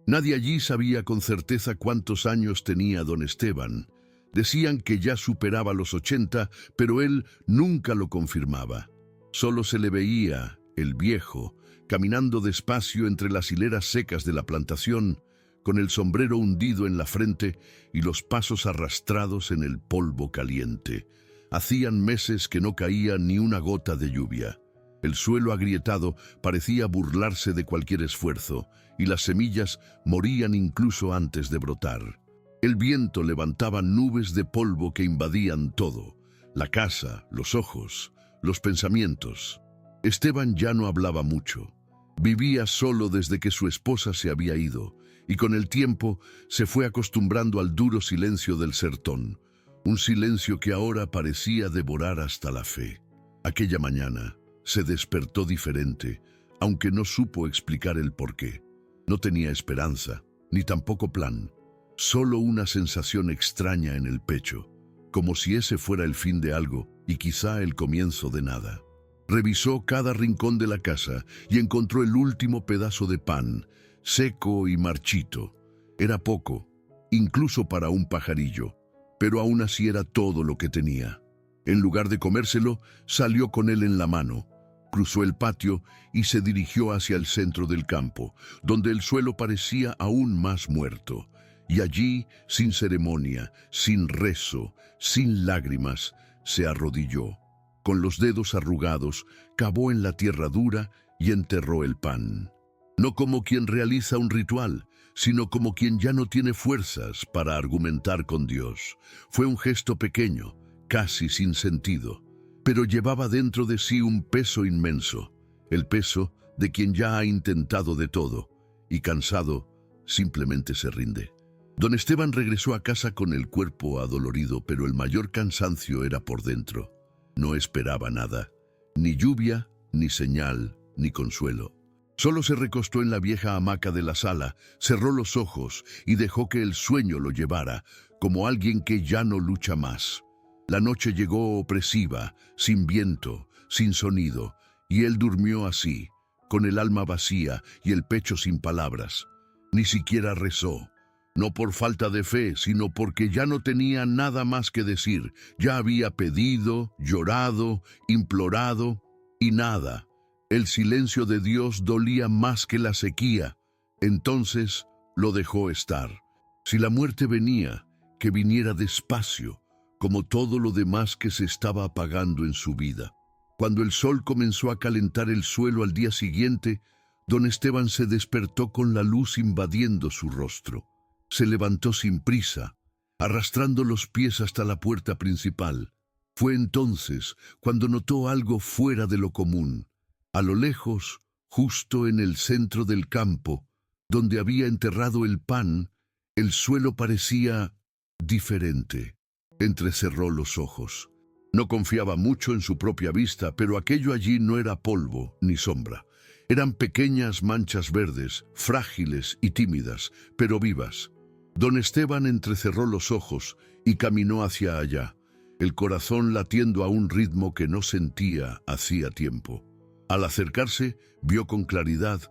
Nadie allí sabía con certeza cuántos años tenía don Esteban. Decían que ya superaba los 80, pero él nunca lo confirmaba. Solo se le veía, el viejo, caminando despacio entre las hileras secas de la plantación, con el sombrero hundido en la frente y los pasos arrastrados en el polvo caliente. Hacían meses que no caía ni una gota de lluvia. El suelo agrietado parecía burlarse de cualquier esfuerzo, y las semillas morían incluso antes de brotar. El viento levantaba nubes de polvo que invadían todo: la casa, los ojos, los pensamientos. Esteban ya no hablaba mucho. Vivía solo desde que su esposa se había ido, y con el tiempo se fue acostumbrando al duro silencio del sertón, un silencio que ahora parecía devorar hasta la fe. Aquella mañana se despertó diferente, aunque no supo explicar el porqué. No tenía esperanza, ni tampoco plan, solo una sensación extraña en el pecho, como si ese fuera el fin de algo y quizá el comienzo de nada. Revisó cada rincón de la casa y encontró el último pedazo de pan, seco y marchito. Era poco, incluso para un pajarillo, pero aún así era todo lo que tenía. En lugar de comérselo, salió con él en la mano. Cruzó el patio y se dirigió hacia el centro del campo, donde el suelo parecía aún más muerto. Y allí, sin ceremonia, sin rezo, sin lágrimas, se arrodilló. Con los dedos arrugados, cavó en la tierra dura y enterró el pan. No como quien realiza un ritual, sino como quien ya no tiene fuerzas para argumentar con Dios. Fue un gesto pequeño, casi sin sentido, pero llevaba dentro de sí un peso inmenso, el peso de quien ya ha intentado de todo y, cansado, simplemente se rinde. Don Esteban regresó a casa con el cuerpo adolorido, pero el mayor cansancio era por dentro. No esperaba nada, ni lluvia, ni señal, ni consuelo. Solo se recostó en la vieja hamaca de la sala, cerró los ojos y dejó que el sueño lo llevara, como alguien que ya no lucha más. La noche llegó opresiva, sin viento, sin sonido, y él durmió así, con el alma vacía y el pecho sin palabras. Ni siquiera rezó, no por falta de fe, sino porque ya no tenía nada más que decir. Ya había pedido, llorado, implorado, y nada. El silencio de Dios dolía más que la sequía. Entonces lo dejó estar. Si la muerte venía, que viniera despacio, como todo lo demás que se estaba apagando en su vida. Cuando el sol comenzó a calentar el suelo al día siguiente, don Esteban se despertó con la luz invadiendo su rostro. Se levantó sin prisa, arrastrando los pies hasta la puerta principal. Fue entonces cuando notó algo fuera de lo común. A lo lejos, justo en el centro del campo, donde había enterrado el pan, el suelo parecía diferente. Entrecerró los ojos. No confiaba mucho en su propia vista, pero aquello allí no era polvo ni sombra. Eran pequeñas manchas verdes, frágiles y tímidas, pero vivas. Don Esteban entrecerró los ojos y caminó hacia allá, el corazón latiendo a un ritmo que no sentía hacía tiempo. Al acercarse, vio con claridad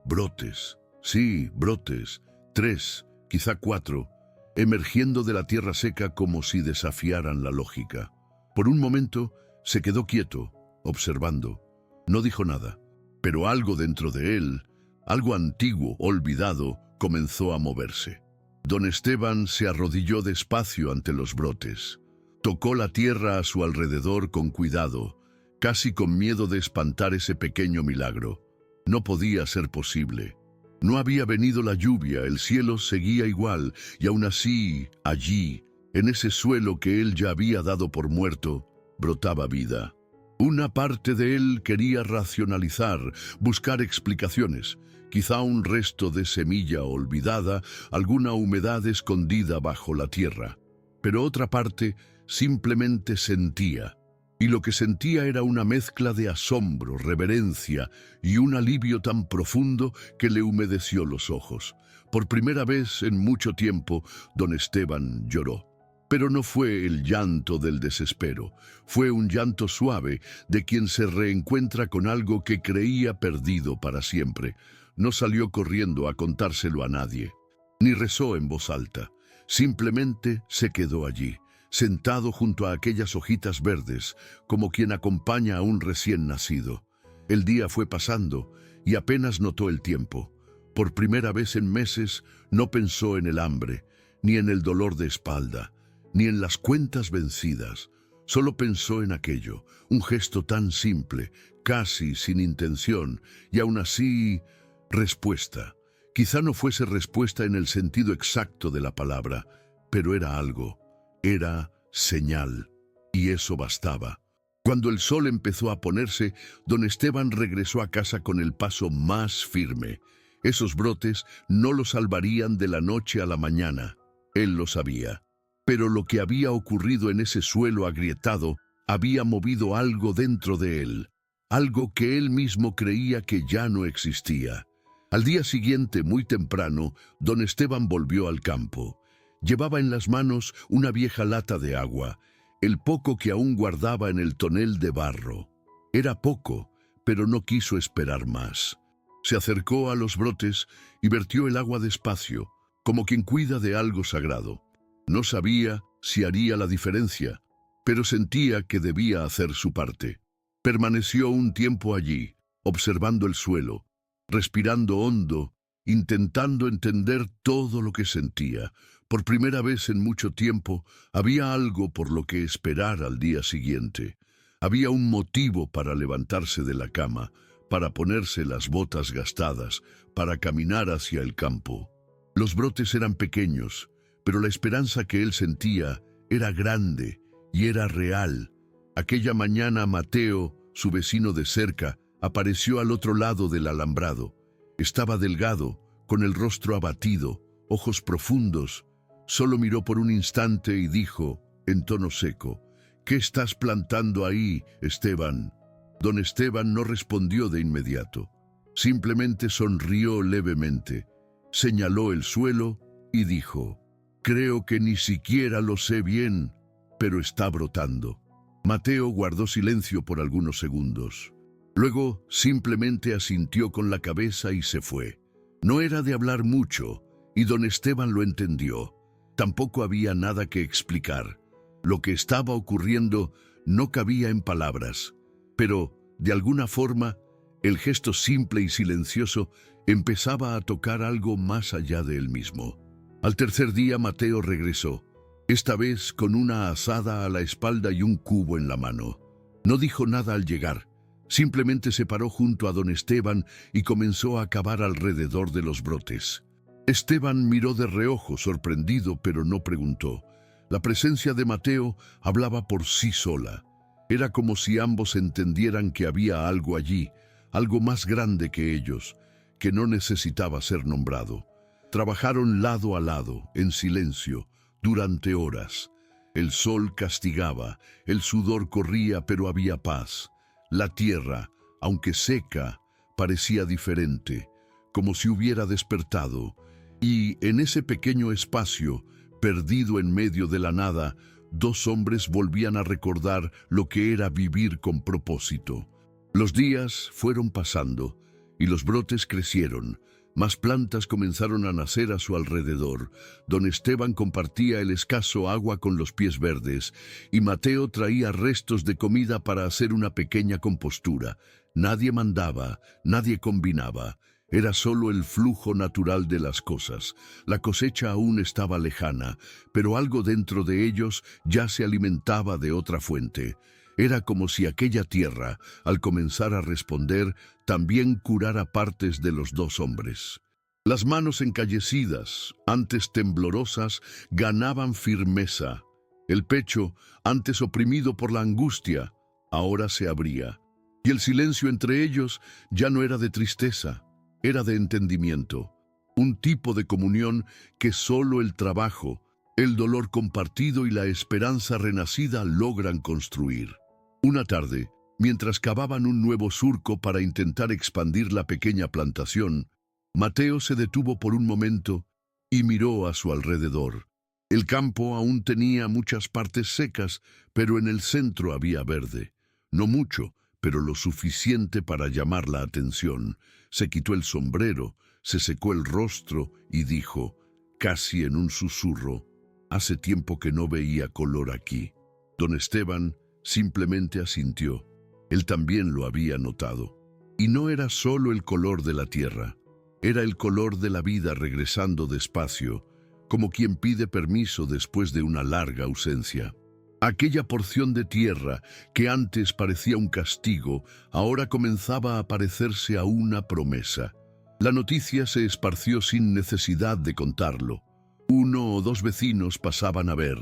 brotes, sí, brotes, 3, quizá 4, emergiendo de la tierra seca como si desafiaran la lógica. Por un momento se quedó quieto, observando. No dijo nada, pero algo dentro de él, algo antiguo, olvidado, comenzó a moverse. Don Esteban se arrodilló despacio ante los brotes. Tocó la tierra a su alrededor con cuidado, casi con miedo de espantar ese pequeño milagro. No podía ser posible. No había venido la lluvia, el cielo seguía igual, y aún así, allí, en ese suelo que él ya había dado por muerto, brotaba vida. Una parte de él quería racionalizar, buscar explicaciones, quizá un resto de semilla olvidada, alguna humedad escondida bajo la tierra. Pero otra parte simplemente sentía, y lo que sentía era una mezcla de asombro, reverencia y un alivio tan profundo que le humedeció los ojos. Por primera vez en mucho tiempo, don Esteban lloró. Pero no fue el llanto del desespero, fue un llanto suave de quien se reencuentra con algo que creía perdido para siempre. No salió corriendo a contárselo a nadie, ni rezó en voz alta. Simplemente se quedó allí, sentado junto a aquellas hojitas verdes, como quien acompaña a un recién nacido. El día fue pasando y apenas notó el tiempo. Por primera vez en meses no pensó en el hambre, ni en el dolor de espalda, ni en las cuentas vencidas. Solo pensó en aquello, un gesto tan simple, casi sin intención, y aún así, respuesta. Quizá no fuese respuesta en el sentido exacto de la palabra, pero era algo, era señal, y eso bastaba. Cuando el sol empezó a ponerse, don Esteban regresó a casa con el paso más firme. Esos brotes no lo salvarían de la noche a la mañana, él lo sabía. Pero lo que había ocurrido en ese suelo agrietado había movido algo dentro de él, algo que él mismo creía que ya no existía. Al día siguiente, muy temprano, don Esteban volvió al campo. Llevaba en las manos una vieja lata de agua, el poco que aún guardaba en el tonel de barro. Era poco, pero no quiso esperar más. Se acercó a los brotes y vertió el agua despacio, como quien cuida de algo sagrado. No sabía si haría la diferencia, pero sentía que debía hacer su parte. Permaneció un tiempo allí, observando el suelo, respirando hondo, intentando entender todo lo que sentía. Por primera vez en mucho tiempo, había algo por lo que esperar al día siguiente. Había un motivo para levantarse de la cama, para ponerse las botas gastadas, para caminar hacia el campo. Los brotes eran pequeños, pero la esperanza que él sentía era grande y era real. Aquella mañana Mateo, su vecino de cerca, apareció al otro lado del alambrado. Estaba delgado, con el rostro abatido, ojos profundos. Solo miró por un instante y dijo, en tono seco, «¿Qué estás plantando ahí, Esteban?» Don Esteban no respondió de inmediato. Simplemente sonrió levemente, señaló el suelo y dijo, «Creo que ni siquiera lo sé bien, pero está brotando». Mateo guardó silencio por algunos segundos. Luego simplemente asintió con la cabeza y se fue. No era de hablar mucho, y don Esteban lo entendió. Tampoco había nada que explicar. Lo que estaba ocurriendo no cabía en palabras, pero, de alguna forma, el gesto simple y silencioso empezaba a tocar algo más allá de él mismo. Al tercer día Mateo regresó, esta vez con una azada a la espalda y un cubo en la mano. No dijo nada al llegar. Simplemente se paró junto a don Esteban y comenzó a cavar alrededor de los brotes. Esteban miró de reojo, sorprendido, pero no preguntó. La presencia de Mateo hablaba por sí sola. Era como si ambos entendieran que había algo allí, algo más grande que ellos, que no necesitaba ser nombrado. Trabajaron lado a lado, en silencio, durante horas. El sol castigaba, el sudor corría, pero había paz. La tierra, aunque seca, parecía diferente, como si hubiera despertado, y en ese pequeño espacio, perdido en medio de la nada, dos hombres volvían a recordar lo que era vivir con propósito. Los días fueron pasando, y los brotes crecieron. Más plantas comenzaron a nacer a su alrededor. Don Esteban compartía el escaso agua con los pies verdes, y Mateo traía restos de comida para hacer una pequeña compostura. Nadie mandaba, nadie combinaba. Era solo el flujo natural de las cosas. La cosecha aún estaba lejana, pero algo dentro de ellos ya se alimentaba de otra fuente. Era como si aquella tierra, al comenzar a responder, también curara partes de los dos hombres. Las manos encallecidas, antes temblorosas, ganaban firmeza. El pecho, antes oprimido por la angustia, ahora se abría. Y el silencio entre ellos ya no era de tristeza, era de entendimiento. Un tipo de comunión que solo el trabajo, el dolor compartido y la esperanza renacida logran construir. Una tarde, mientras cavaban un nuevo surco para intentar expandir la pequeña plantación, Mateo se detuvo por un momento y miró a su alrededor. El campo aún tenía muchas partes secas, pero en el centro había verde. No mucho, pero lo suficiente para llamar la atención. Se quitó el sombrero, se secó el rostro y dijo, casi en un susurro, «Hace tiempo que no veía color aquí». Don Esteban simplemente asintió. Él también lo había notado. Y no era solo el color de la tierra, era el color de la vida regresando despacio, como quien pide permiso después de una larga ausencia. Aquella porción de tierra que antes parecía un castigo, ahora comenzaba a parecerse a una promesa. La noticia se esparció sin necesidad de contarlo. 1 o 2 vecinos pasaban a ver.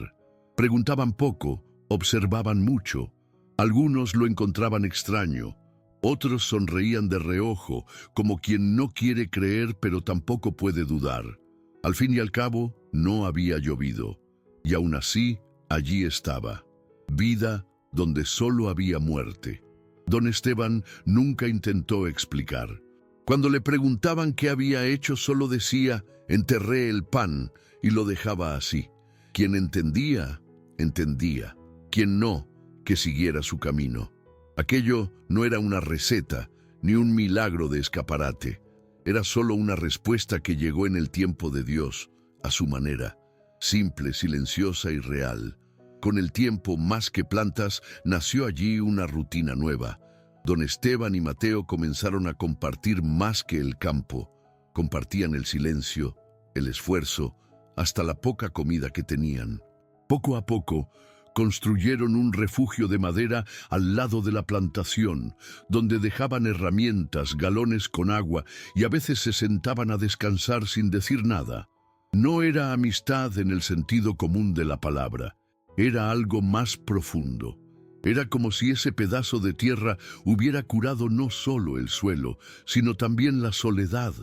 Preguntaban poco, observaban mucho. Algunos lo encontraban extraño. Otros sonreían de reojo, como quien no quiere creer pero tampoco puede dudar. Al fin y al cabo, no había llovido. Y aún así, allí estaba. Vida donde solo había muerte. Don Esteban nunca intentó explicar. Cuando le preguntaban qué había hecho, solo decía, enterré el pan, y lo dejaba así. Quien entendía, entendía. Quien no, que siguiera su camino. Aquello no era una receta, ni un milagro de escaparate. Era solo una respuesta que llegó en el tiempo de Dios, a su manera, simple, silenciosa y real. Con el tiempo, más que plantas, nació allí una rutina nueva. Don Esteban y Mateo comenzaron a compartir más que el campo. Compartían el silencio, el esfuerzo, hasta la poca comida que tenían. Poco a poco, construyeron un refugio de madera al lado de la plantación, donde dejaban herramientas, galones con agua y a veces se sentaban a descansar sin decir nada. No era amistad en el sentido común de la palabra, era algo más profundo. Era como si ese pedazo de tierra hubiera curado no solo el suelo, sino también la soledad.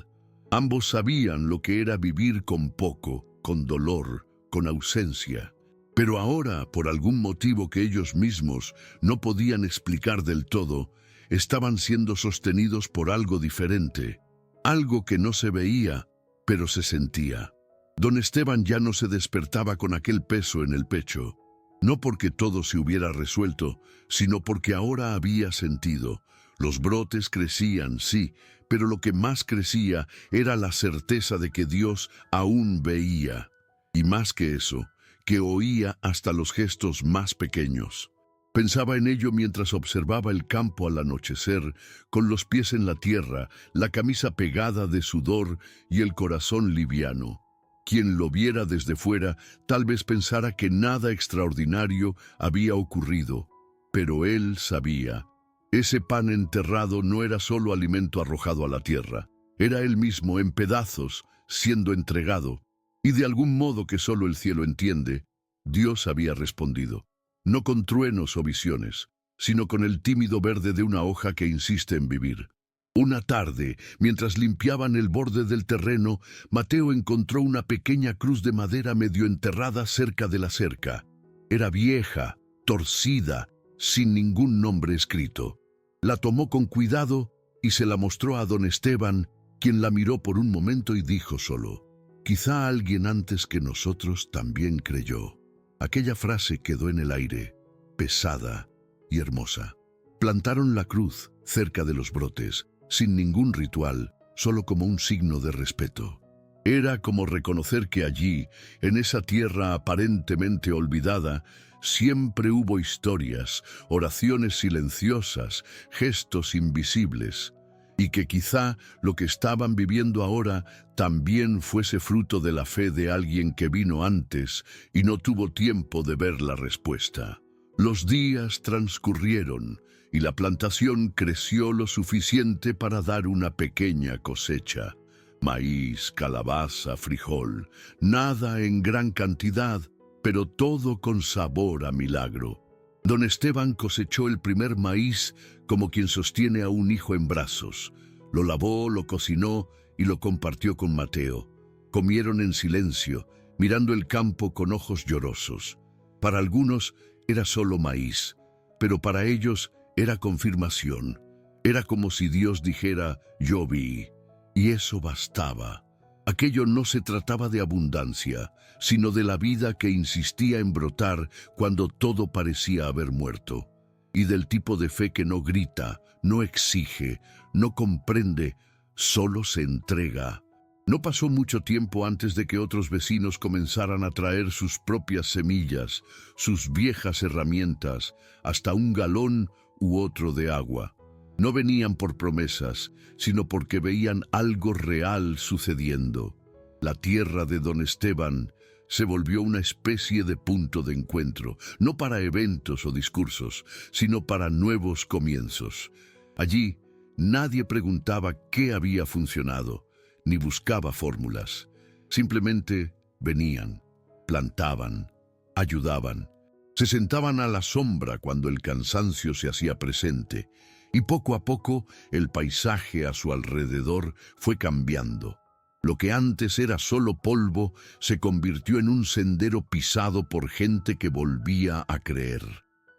Ambos sabían lo que era vivir con poco, con dolor, con ausencia. Pero ahora, por algún motivo que ellos mismos no podían explicar del todo, estaban siendo sostenidos por algo diferente, algo que no se veía, pero se sentía. Don Esteban ya no se despertaba con aquel peso en el pecho, no porque todo se hubiera resuelto, sino porque ahora había sentido. Los brotes crecían, sí, pero lo que más crecía era la certeza de que Dios aún veía, y más que eso, que oía hasta los gestos más pequeños. Pensaba en ello mientras observaba el campo al anochecer, con los pies en la tierra, la camisa pegada de sudor y el corazón liviano. Quien lo viera desde fuera tal vez pensara que nada extraordinario había ocurrido, pero él sabía. Ese pan enterrado no era solo alimento arrojado a la tierra, era él mismo en pedazos, siendo entregado. Y de algún modo que solo el cielo entiende, Dios había respondido, no con truenos o visiones, sino con el tímido verde de una hoja que insiste en vivir. Una tarde, mientras limpiaban el borde del terreno, Mateo encontró una pequeña cruz de madera medio enterrada cerca de la cerca. Era vieja, torcida, sin ningún nombre escrito. La tomó con cuidado y se la mostró a don Esteban, quien la miró por un momento y dijo solo, «Quizá alguien antes que nosotros también creyó». Aquella frase quedó en el aire, pesada y hermosa. Plantaron la cruz cerca de los brotes, sin ningún ritual, solo como un signo de respeto. Era como reconocer que allí, en esa tierra aparentemente olvidada, siempre hubo historias, oraciones silenciosas, gestos invisibles, y que quizá lo que estaban viviendo ahora también fuese fruto de la fe de alguien que vino antes y no tuvo tiempo de ver la respuesta. Los días transcurrieron y la plantación creció lo suficiente para dar una pequeña cosecha. Maíz, calabaza, frijol, nada en gran cantidad, pero todo con sabor a milagro. Don Esteban cosechó el primer maíz como quien sostiene a un hijo en brazos. Lo lavó, lo cocinó y lo compartió con Mateo. Comieron en silencio, mirando el campo con ojos llorosos. Para algunos era solo maíz, pero para ellos era confirmación. Era como si Dios dijera, yo vi, y eso bastaba. Aquello no se trataba de abundancia, sino de la vida que insistía en brotar cuando todo parecía haber muerto. y del tipo de fe que no grita, no exige, no comprende, solo se entrega. No pasó mucho tiempo antes de que otros vecinos comenzaran a traer sus propias semillas, sus viejas herramientas, hasta un galón u otro de agua. No venían por promesas, sino porque veían algo real sucediendo. La tierra de don Esteban se volvió una especie de punto de encuentro, no para eventos o discursos, sino para nuevos comienzos. Allí, nadie preguntaba qué había funcionado, ni buscaba fórmulas. Simplemente venían, plantaban, ayudaban. Se sentaban a la sombra cuando el cansancio se hacía presente, y poco a poco el paisaje a su alrededor fue cambiando. Lo que antes era solo polvo se convirtió en un sendero pisado por gente que volvía a creer.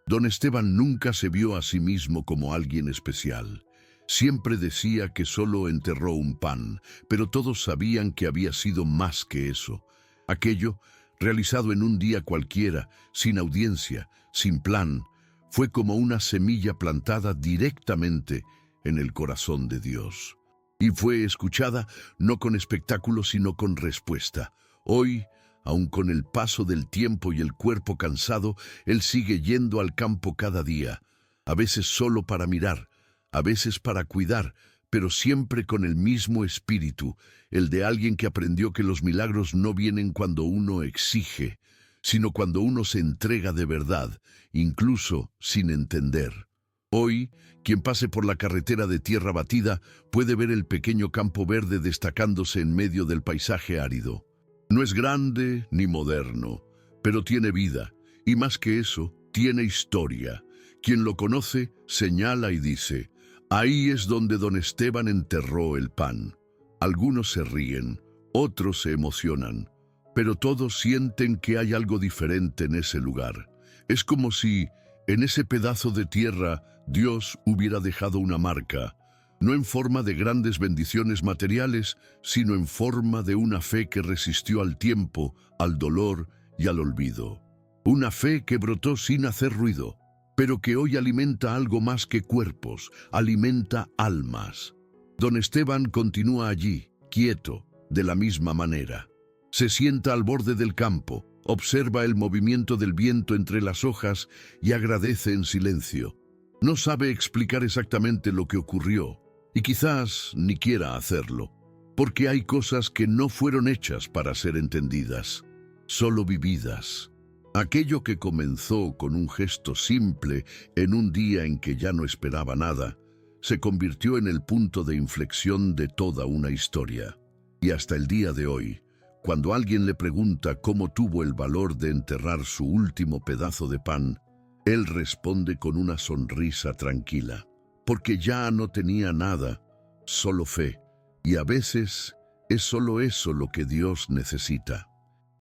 Don Esteban nunca se vio a sí mismo como alguien especial. Siempre decía que solo enterró un pan, pero todos sabían que había sido más que eso. Aquello, realizado en un día cualquiera, sin audiencia, sin plan, fue como una semilla plantada directamente en el corazón de Dios. Y fue escuchada no con espectáculo, sino con respuesta. Hoy, aun con el paso del tiempo y el cuerpo cansado, él sigue yendo al campo cada día, a veces solo para mirar, a veces para cuidar, pero siempre con el mismo espíritu, el de alguien que aprendió que los milagros no vienen cuando uno exige, sino cuando uno se entrega de verdad, incluso sin entender. Hoy, quien pase por la carretera de tierra batida puede ver el pequeño campo verde destacándose en medio del paisaje árido. No es grande ni moderno, pero tiene vida, y más que eso, tiene historia. Quien lo conoce señala y dice: ahí es donde don Esteban enterró el pan. Algunos se ríen, otros se emocionan, pero todos sienten que hay algo diferente en ese lugar. Es como si, en ese pedazo de tierra, Dios hubiera dejado una marca, no en forma de grandes bendiciones materiales, sino en forma de una fe que resistió al tiempo, al dolor y al olvido. Una fe que brotó sin hacer ruido, pero que hoy alimenta algo más que cuerpos, alimenta almas. Don Esteban continúa allí, quieto, de la misma manera. Se sienta al borde del campo, observa el movimiento del viento entre las hojas y agradece en silencio. No sabe explicar exactamente lo que ocurrió, y quizás ni quiera hacerlo, porque hay cosas que no fueron hechas para ser entendidas, solo vividas. Aquello que comenzó con un gesto simple en un día en que ya no esperaba nada, se convirtió en el punto de inflexión de toda una historia. Y hasta el día de hoy, cuando alguien le pregunta cómo tuvo el valor de enterrar su último pedazo de pan, él responde con una sonrisa tranquila, porque ya no tenía nada, solo fe, y a veces es solo eso lo que Dios necesita.